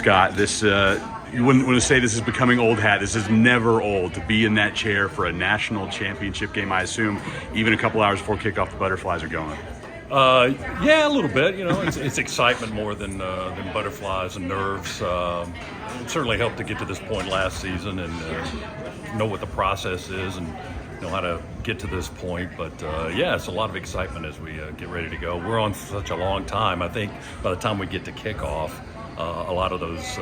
Scott, this you wouldn't want to say this is becoming old hat. This is never old to be in that chair for a national championship game. I assume even a couple hours before kickoff, the butterflies are going. Yeah, a little bit. It's excitement more than butterflies and nerves. It certainly helped to get to this point last season and know what the process is and know how to get to this point. But yeah, it's a lot of excitement as we get ready to go. We're on such a long time. I think by the time we get to kickoff, a lot of those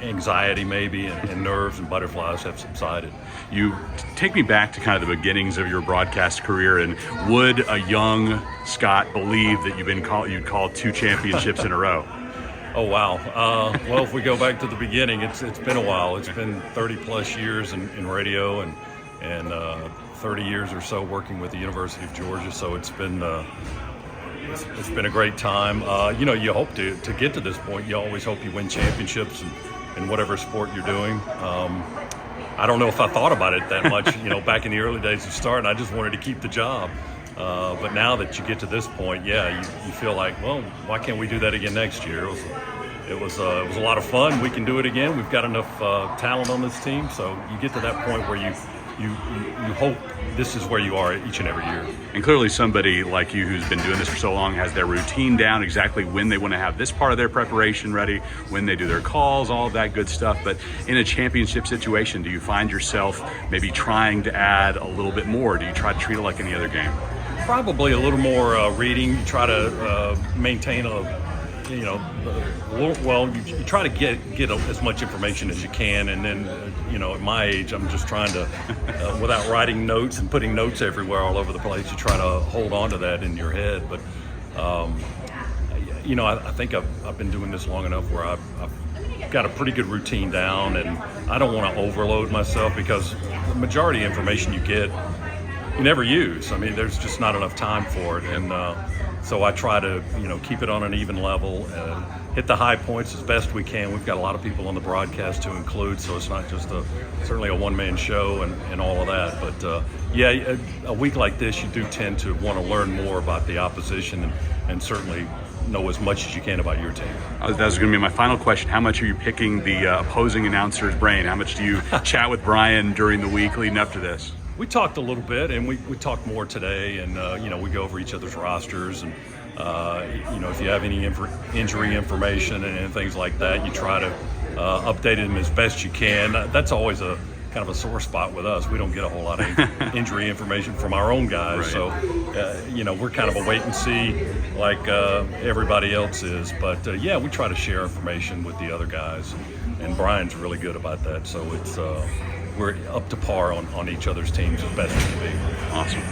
anxiety maybe and nerves and butterflies have subsided. You take me back to kind of the beginnings of your broadcast career, and would a young Scott believe that you'd called 2 championships in a row? Oh wow! Well, if we go back to the beginning, it's been a while. It's been 30 plus years in radio and 30 years or so working with the University of Georgia. So it's been a great time. You hope to get to this point. You always hope you win championships in whatever sport you're doing. I don't know if I thought about it that much, back in the early days of starting. I just wanted to keep the job. But now that you get to this point, yeah, you feel like, well, why can't we do that again next year? It was a lot of fun. We can do it again. We've got enough talent on this team. So you get to that point where you hope this is where you are each and every year. And clearly somebody like you who's been doing this for so long has their routine down, exactly when they want to have this part of their preparation ready, when they do their calls, all of that good stuff. But in a championship situation, do you find yourself maybe trying to add a little bit more? Do you try to treat it like any other game? Probably a little more reading. You try to maintain you try to get as much information as you can, and then at my age, I'm just trying to, without writing notes and putting notes everywhere all over the place, you try to hold on to that in your head. But I think I've been doing this long enough where I've got a pretty good routine down, and I don't want to overload myself because the majority of information you get, you never use. I mean, there's just not enough time for it, and so I try to keep it on an even level, hit the high points as best we can. We've got a lot of people on the broadcast to include, so it's not just certainly a one-man show and all of that. But yeah, a week like this, you do tend to want to learn more about the opposition and certainly know as much as you can about your team. That was going to be my final question. How much are you picking the opposing announcer's brain? How much do you chat with Brian during the week leading up to this? We talked a little bit, and we talked more today, and we go over each other's rosters, and if you have any injury information and things like that, you try to update them as best you can. That's always a kind of a sore spot with us. We don't get a whole lot of injury information from our own guys, right. So we're kind of a wait and see like everybody else is. But yeah, we try to share information with the other guys, and Brian's really good about that. So it's we're up to par on each other's teams as best we can be. Awesome.